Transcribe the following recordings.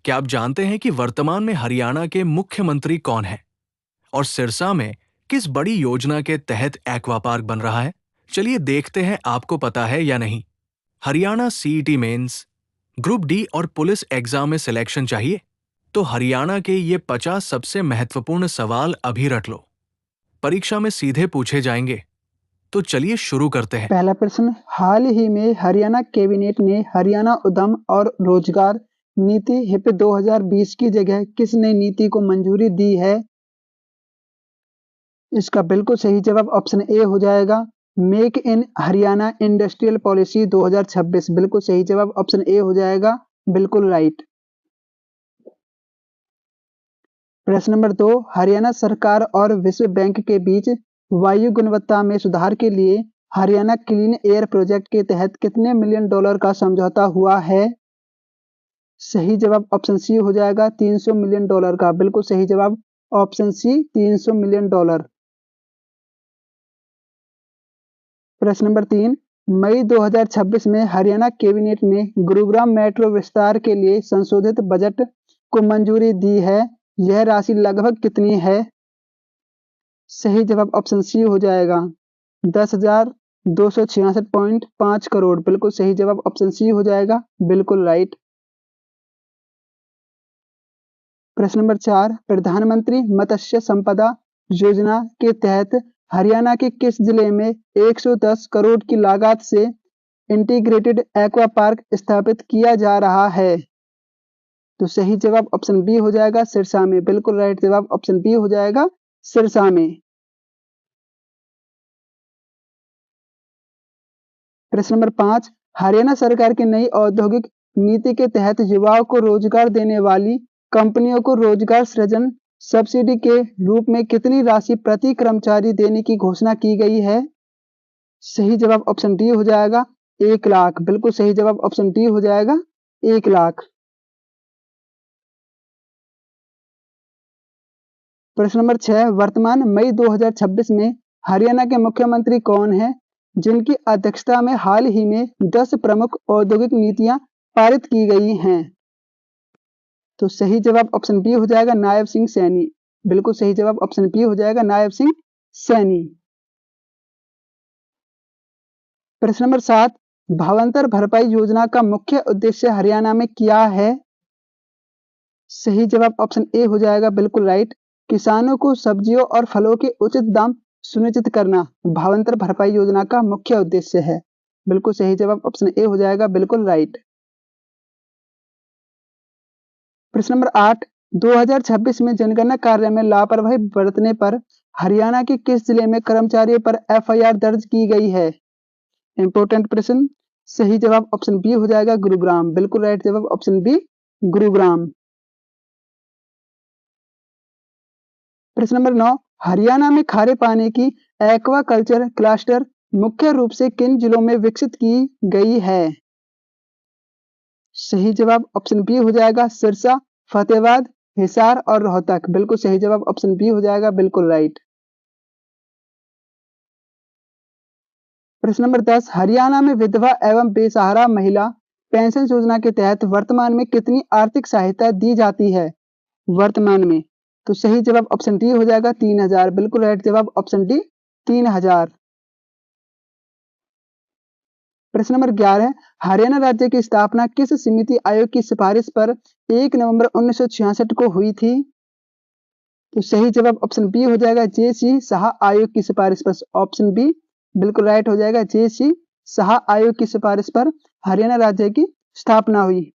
क्या आप जानते हैं कि वर्तमान में हरियाणा के मुख्यमंत्री कौन हैं? और सिरसा में किस बड़ी योजना के तहत एक्वा पार्क बन रहा है? चलिए देखते हैं आपको पता है या नहीं। Haryana CET mains, group D और पुलिस एग्जाम में सिलेक्शन चाहिए? तो हरियाणा के ये 50 सबसे महत्वपूर्ण सवाल अभी रट लो। परीक्षा में सीधे पूछे जाएंगे। तो चलिए शुरू करते हैं। पहला प्रश्न, हाल ही में हरियाणा कैबिनेट ने हरियाणा उद्यम और रोजगार नीति हिप 2020 की जगह किस नई नीति को मंजूरी दी है? इसका बिल्कुल सही जवाब ऑप्शन ए हो जाएगा, make in Haryana industrial policy 2026। बिल्कुल सही जवाब ऑप्शन ए हो जाएगा, बिल्कुल राइट। प्रश्न नंबर 2, हरियाणा सरकार और विश्व बैंक के बीच वायु गुणवत्ता में सुधार के लिए हरियाणा क्लीन एयर प्रोजेक्ट के तहत कितने मिलियन डॉलर का समझौता हुआ है? सही जवाब ऑप्शन सी हो जाएगा, 300 मिलियन डॉलर का। बिल्कुल सही जवाब ऑप्शन सी, 300 मिलियन डॉलर। प्रश्न नंबर 3, मई 2026 में हरियाणा कैबिनेट ने गुरुग्राम मेट्रो विस्तार के लिए संशोधित बजट को मंजूरी दी है। यह राशि लगभग कितनी है? सही जवाब ऑप्शन सी हो जाएगा, 10,266.5 करोड़। बिल्कुल सही जवाब ऑप्शन सी हो जाएगा, बिल्कुल राइट। प्रश्न नंबर 4, प्रधानमंत्री मत्स्य संपदा योजना के तहत हरियाणा के किस जिले में 110 करोड़ की लागत से इंटीग्रेटेड एक्वा पार्क स्थापित किया जा रहा है? तो सही जवाब ऑप्शन बी हो जाएगा, सिरसा में। बिल्कुल राइट जवाब ऑप्शन बी हो जाएगा, सिरसा में। प्रश्न नंबर 5, हरियाणा सरकार की नई औद्योगिक नीति के तहत युवाओं को रोजगार देने वाली कंपनियों को रोजगार सृजन सब्सिडी के रूप में कितनी राशि प्रति कर्मचारी देने की घोषणा की गई है? सही जवाब ऑप्शन डी हो जाएगा, 1 लाख। बिल्कुल सही जवाब ऑप्शन डी हो जाएगा, 1 लाख। प्रश्न नंबर 6, वर्तमान मई 2026 में हरियाणा के मुख्यमंत्री कौन हैं, जिनकी अध्यक्षता में हाल ही में 10 प्रमुख औद्योगिक नीतियां पारित की गई हैं? तो सही जवाब ऑप्शन बी हो जाएगा, नायब सिंह सैनी। बिल्कुल सही जवाब ऑप्शन बी हो जाएगा, नायब सिंह सैनी। प्रश्न नंबर 7, भावांतर भरपाई योजना का मुख्य उद्देश्य हरियाणा में क्या है? सही जवाब ऑप्शन ए हो जाएगा, बिल्कुल राइट। किसानों को सब्जियों और फलों के उचित दाम सुनिश्चित करना भावांतर भरपाई योजना का मुख्य उद्देश्य है। बिल्कुल सही जवाब ऑप्शन ए हो जाएगा, बिल्कुल राइट। प्रश्न नंबर 8, 2026 में जनगणना कार्य में लापरवाही बरतने पर हरियाणा के किस जिले में कर्मचारियों पर एफआईआर दर्ज की गई है? इंपोर्टेंट प्रश्न। सही जवाब ऑप्शन बी हो जाएगा, गुरुग्राम। बिल्कुल राइट जवाब ऑप्शन बी, गुरुग्राम। प्रश्न नंबर 9, हरियाणा में खारे पानी की एक्वा कल्चर क्लस्टर मुख्य रूप से किन जिलों में विकसित की गई है? सही जवाब ऑप्शन बी हो जाएगा, सिरसा, फतेहाबाद, हिसार और रोहतक। बिल्कुल सही जवाब ऑप्शन बी हो जाएगा, बिल्कुल राइट। प्रश्न नंबर 10, हरियाणा में विधवा एवं बेसहारा महिला पेंशन योजना के तहत वर्तमान में कितनी आर्थिक सहायता दी जाती है? वर्तमान में। तो सही जवाब ऑप्शन डी हो जाएगा, 3,000। बिल्कुल राइट जवाब ऑप्शन डी, 3,000। प्रश्न नंबर 11, हरियाणा राज्य की स्थापना किस समिति आयोग की सिफारिश पर 1 नवंबर 1966 को हुई थी? तो सही जवाब ऑप्शन बी हो जाएगा, जे.सी. शाह आयोग की सिफारिश पर। ऑप्शन बी बिल्कुल राइट हो जाएगा, जे.सी. शाह आयोग की सिफारिश पर हरियाणा राज्य की स्थापना हुई।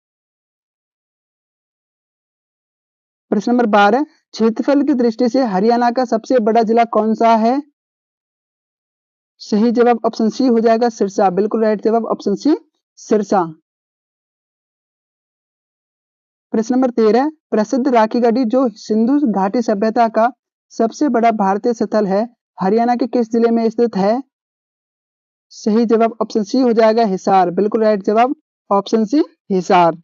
प्रश्न नंबर 12, क्षेत्रफल की दृष्टि से हरियाणा का सबसे बड़ा जिला कौन सा है? सही जवाब ऑप्शन सी हो जाएगा, सिरसा। बिल्कुल राइट जवाब ऑप्शन सी, सिरसा। प्रश्न नंबर 13, प्रसिद्ध राखी गढ़ी जो सिंधु घाटी सभ्यता का सबसे बड़ा भारतीय स्थल है, हरियाणा के किस जिले में स्थित है? सही जवाब ऑप्शन सी हो जाएगा, हिसार। बिल्कुल राइट जवाब ऑप्शन सी, हिसार।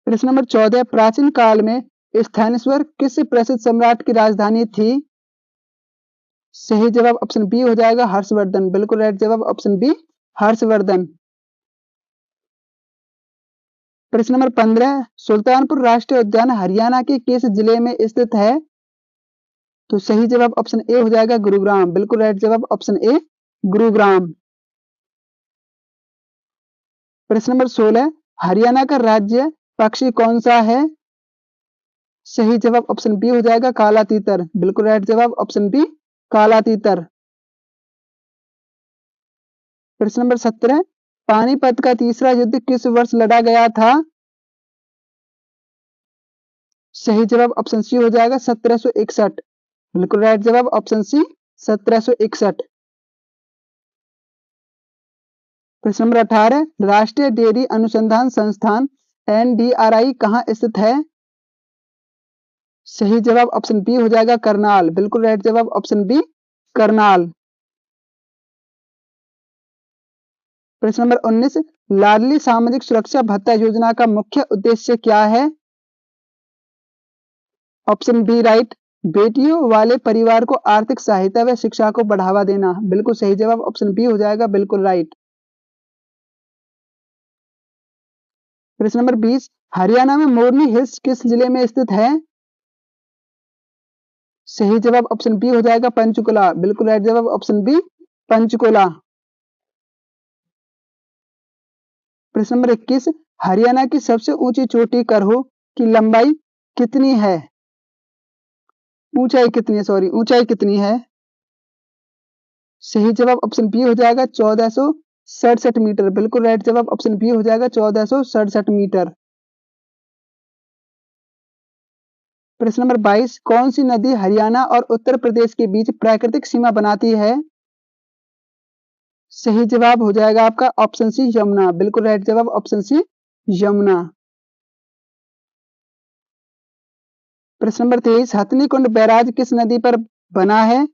प्रश्न नंबर 14, प्राचीन काल में स्थानेश्वर किस प्रसिद्ध सम्राट की राजधानी थी? सही जवाब ऑप्शन बी हो जाएगा, हर्षवर्धन। बिल्कुल राइट जवाब ऑप्शन बी, हर्षवर्धन। प्रश्न नंबर 15, सुल्तानपुर राष्ट्रीय उद्यान हरियाणा के किस जिले में स्थित है? तो सही जवाब ऑप्शन ए हो जाएगा गुरुग्राम। बिल्कुल राइट जवाब ऑप्शन ए गुरुग्राम। प्रश्न नंबर 16, हरियाणा का राज्य पक्षी कौन सा है? सही जवाब ऑप्शन बी हो जाएगा काला तीतर। बिल्कुल राइट जवाब ऑप्शन बी काला तीतर। प्रश्न नंबर 17, पानीपत का तीसरा युद्ध किस वर्ष लड़ा गया था? सही जवाब ऑप्शन सी हो जाएगा 1761। बिल्कुल राइट जवाब ऑप्शन सी 1761। प्रश्न नंबर 18, राष्ट्रीय डेयरी अनुसंधान संस्थान NDRI कहाँ स्थित है? सही जवाब ऑप्शन बी हो जाएगा करनाल। बिल्कुल राइट जवाब ऑप्शन बी करनाल। प्रश्न नंबर 19, लाडली सामाजिक सुरक्षा भत्ता योजना का मुख्य उद्देश्य क्या है? ऑप्शन बी राइट, बेटियों वाले परिवार को आर्थिक सहायता व शिक्षा को बढ़ावा देना। बिल्कुल सही जवाब ऑप्शन बी हो जाएगा बिल्कुल राइट। प्रश्न नंबर 20, हरियाणा में मोरनी हिल्स किस जिले में स्थित है? सही जवाब ऑप्शन बी हो जाएगा पंचकुला। बिल्कुल राइट जवाब ऑप्शन बी पंचकुला। प्रश्न नंबर 21, हरियाणा की सबसे ऊंची चोटी करहो की लंबाई कितनी है? ऊंचाई कितनी है? सही जवाब ऑप्शन बी हो जाएगा 1467 मीटर। बिल्कुल राइट जवाब ऑप्शन बी हो जाएगा 1467 मीटर। प्रश्न नंबर 22, कौन सी नदी हरियाणा और उत्तर प्रदेश के बीच प्राकृतिक सीमा बनाती है? सही जवाब हो जाएगा आपका ऑप्शन सी यमुना। बिल्कुल राइट जवाब ऑप्शन सी यमुना। प्रश्न नंबर 23, हथनी कुंड बैराज किस नदी पर बना है?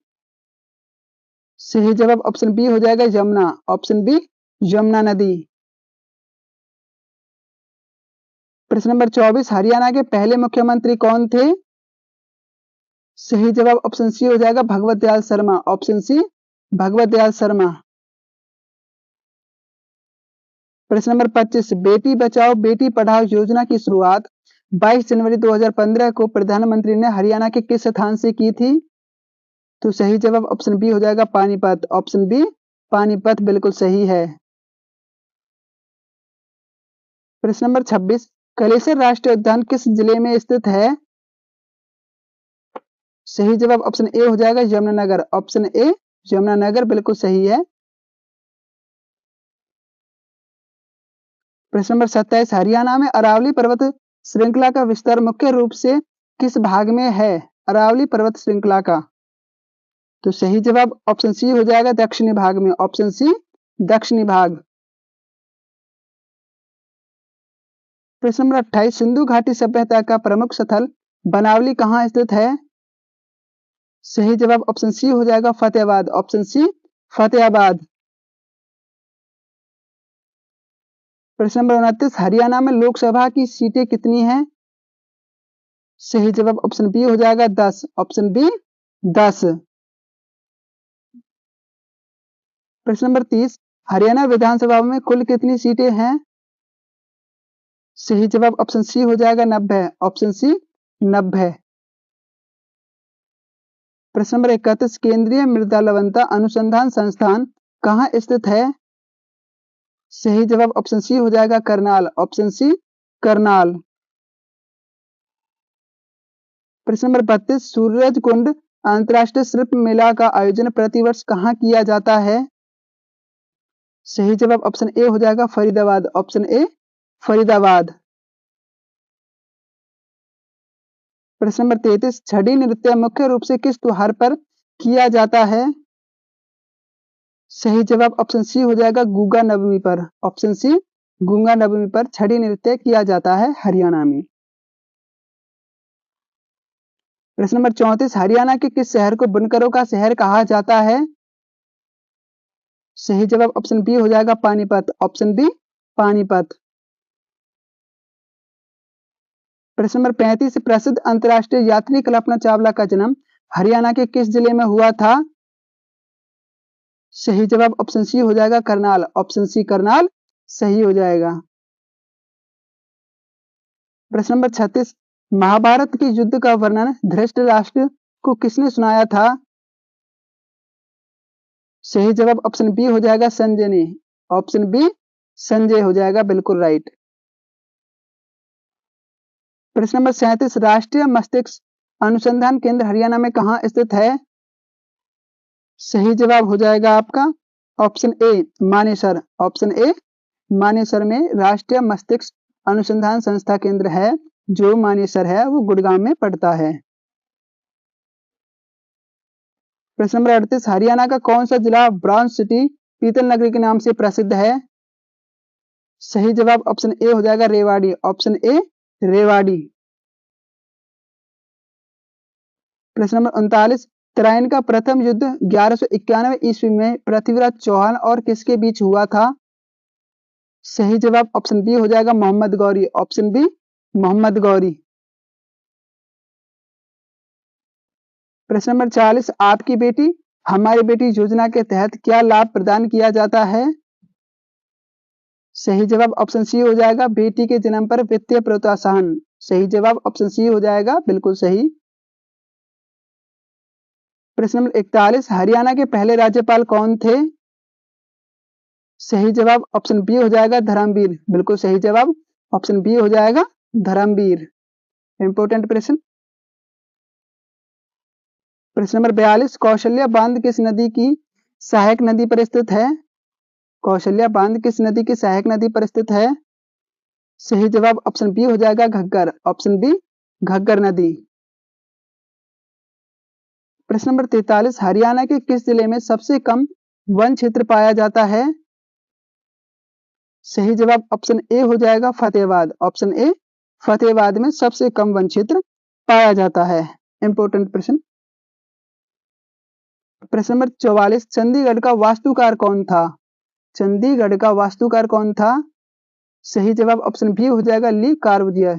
सही जवाब ऑप्शन बी हो जाएगा यमुना। ऑप्शन बी यमुना नदी। प्रश्न नंबर 24, हरियाणा के पहले मुख्यमंत्री कौन थे? सही जवाब ऑप्शन सी हो जाएगा भगवत दयाल शर्मा। Option C Bhagwat Dayal Sharma. प्रश्न नंबर 25, बेटी बचाओ बेटी पढ़ाओ योजना की शुरुआत 22 जनवरी 2015 को प्रधानमंत्री ने हरियाणा के किस स्थान से की थी? तो सही जवाब ऑप्शन बी हो जाएगा पानीपत। ऑप्शन बी पानीपत बिल्कुल सही है। प्रश्न नंबर 26, कलेसर राष्ट्रीय उद्यान किस जिले में स्थित है? सही जवाब ऑप्शन ए हो जाएगा यमुनानगर। ऑप्शन ए यमुनानगर बिल्कुल सही है। प्रश्न नंबर 27, हरियाणा में अरावली पर्वत श्रृंखला का विस्तार मुख्य रूप से किस भाग में है? अरावली पर्वत श्रृंखला का। तो सही जवाब ऑप्शन सी हो जाएगा दक्षिणी भाग में। ऑप्शन सी दक्षिणी भाग। प्रश्न नंबर 28, सिंधु घाटी सभ्यता का प्रमुख स्थल बनावली कहाँ स्थित है? सही जवाब ऑप्शन सी हो जाएगा फतेहाबाद। Option C Fatehabad. प्रश्न नंबर 29, हरियाणा में लोकसभा की सीटें कितनी हैं? सही जवाब ऑप्शन बी हो जाएगा 10। Option B 10। प्रश्न नंबर 30, हरियाणा विधानसभा में कुल कितनी सीटें हैं? सही जवाब ऑप्शन सी हो जाएगा 90। Option C 90। प्रश्न नंबर 31, केंद्रीय मृदा लवणता अनुसंधान संस्थान कहाँ स्थित है? सही जवाब ऑप्शन सी हो जाएगा करनाल। Option C Karnal. प्रश्न नंबर 32, सूरज कुंड अंतरराष्ट्रीय शिल्प मेला का आयोजन प्रतिवर्ष कहाँ किया जाता है? सही जवाब ऑप्शन ए हो जाएगा फरीदाबाद। Option A Faridabad. प्रश्न नंबर 33, छड़ी नृत्य मुख्य रूप से किस त्योहार पर किया जाता है? सही जवाब ऑप्शन सी हो जाएगा गूगा नवमी पर। ऑप्शन सी गूंगा नवमी पर छड़ी नृत्य किया जाता है हरियाणा में। प्रश्न नंबर 34, हरियाणा के किस शहर को बुनकरों का शहर कहा जाता है? सही जवाब ऑप्शन बी हो जाएगा पानीपत। Option B Panipat. प्रश्न नंबर 35, प्रसिद्ध अंतर्राष्ट्रीय यात्री कल्पना चावला का जन्म हरियाणा के किस जिले में हुआ था? सही जवाब ऑप्शन सी हो जाएगा करनाल। ऑप्शन सी करनाल सही हो जाएगा। प्रश्न नंबर 36, महाभारत के युद्ध का वर्णन धृतराष्ट्र को किसने सुनाया था? सही जवाब ऑप्शन बी हो जाएगा संजय ने। ऑप्शन बी संजय हो जाएगा, बिल्कुल राइट। प्रश्न नंबर 37, राष्ट्रीय मस्तिष्क अनुसंधान केंद्र हरियाणा में कहाँ स्थित है? सही जवाब हो जाएगा आपका option A Manesar. Option A Manesar में राष्ट्रीय मस्तिष्क अनुसंधान संस्था केंद्र है, जो मानेसर है वो गुड़गांव में पड़ता है। प्रश्न नंबर 38, हरियाणा का कौन सा जिला ब्रॉन्ज सिटी पीतल नगरी के नाम से प्रसिद्ध है? सही जवाब ऑप्शन ए हो जाएगा रेवाड़ी। Option A Rewari. प्रश्न नंबर 39, तराइन का प्रथम युद्ध 1191 ईस्वी में पृथ्वीराज चौहान और किसके बीच हुआ था? सही जवाब ऑप्शन बी हो जाएगा मोहम्मद गौरी। Option B Mohammad Ghori. प्रश्न नंबर 40, आपकी बेटी हमारी बेटी योजना के तहत क्या लाभ प्रदान किया जाता है? सही जवाब ऑप्शन सी हो जाएगा बेटी के जन्म पर वित्तीय प्रोत्साहन। सही जवाब ऑप्शन सी हो जाएगा, बिल्कुल सही। प्रश्न नंबर 41, हरियाणा के पहले राज्यपाल कौन थे? सही जवाब ऑप्शन बी हो जाएगा धर्मवीर। बिल्कुल सही जवाब ऑप्शन बी हो जाएगा धर्मवीर। इंपोर्टेंट प्रश्न। प्रश्न नंबर 42, कौशल्या बांध किस नदी की सहायक नदी पर स्थित है? कौशल्या बांध किस नदी की सहायक नदी पर स्थित है? सही जवाब ऑप्शन बी हो जाएगा घग्गर। ऑप्शन बी घग्गर नदी। प्रश्न नंबर 43, हरियाणा के किस जिले में सबसे कम वन क्षेत्र पाया जाता है? सही जवाब ऑप्शन ए हो जाएगा फतेहाबाद। ऑप्शन ए फतेहाबाद में सबसे कम वन क्षेत्र पाया जाता है। इंपोर्टेंट प्रश्न। प्रश्न नंबर 44, चंडीगढ़ का वास्तुकार कौन था? चंडीगढ़ का वास्तुकार कौन था? सही जवाब ऑप्शन बी हो जाएगा ली कार्बूजिए।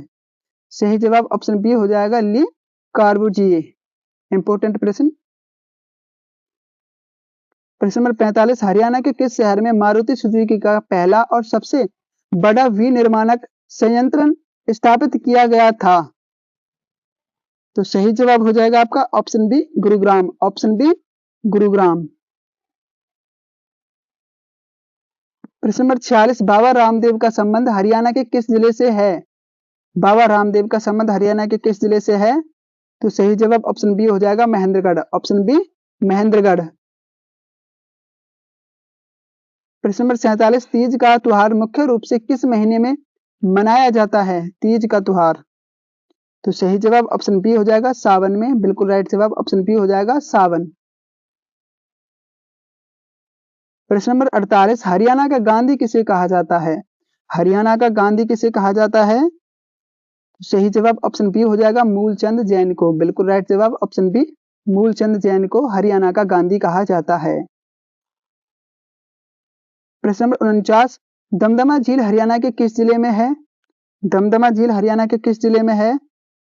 सही जवाब ऑप्शन बी हो जाएगा ली कार्बूजिए। इंपोर्टेंट प्रश्न। प्रश्न नंबर 45, हरियाणा के किस शहर में मारुति सुजुकी का पहला और सबसे बड़ा विनिर्माणक संयंत्र स्थापित किया गया था? तो सही जवाब हो जाएगा आपका option B Gurugram. Option B Gurugram. प्रश्न नंबर 46, बाबा रामदेव का संबंध हरियाणा के किस जिले से है? बाबा रामदेव का संबंध हरियाणा के किस जिले से है? तो सही जवाब ऑप्शन बी हो जाएगा महेंद्रगढ़। Option B Mahendragarh. प्रश्न नंबर 47, तीज का त्योहार मुख्य रूप से किस महीने में मनाया जाता है? तीज का त्योहार। तो सही जवाब ऑप्शन बी हो जाएगा सावन में। बिल्कुल राइट जवाब ऑप्शन बी हो जाएगा सावन। प्रश्न नंबर 48, हरियाणा का गांधी किसे कहा जाता है? हरियाणा का गांधी किसे कहा जाता है? सही जवाब ऑप्शन बी हो जाएगा मूलचंद जैन को। बिल्कुल राइट जवाब ऑप्शन बी मूलचंद जैन को हरियाणा का गांधी कहा जाता है। प्रश्न नंबर 49, दमदमा झील हरियाणा के किस जिले में है? दमदमा झील हरियाणा के किस जिले में है?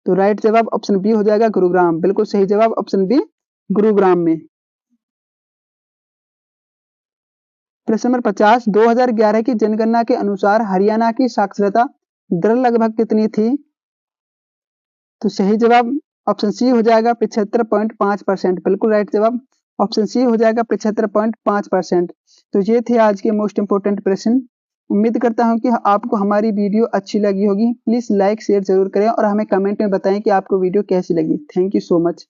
तो राइट जवाब ऑप्शन बी हो जाएगा गुरुग्राम। बिल्कुल सही जवाब ऑप्शन बी गुरुग्राम में। प्रश्न नंबर 50, 2011 की जनगणना के अनुसार हरियाणा की साक्षरता दर लगभग कितनी थी? तो सही जवाब ऑप्शन सी हो जाएगा 75.5%। बिल्कुल राइट जवाब ऑप्शन सी हो जाएगा 75.5%। तो ये थे आज के मोस्ट इंपोर्टेंट प्रश्न। उम्मीद करता हूं कि आपको हमारी वीडियो अच्छी लगी होगी। प्लीज लाइक शेयर जरूर करें और हमें कमेंट में बताएं कि आपको वीडियो कैसी लगी। Thank you so much.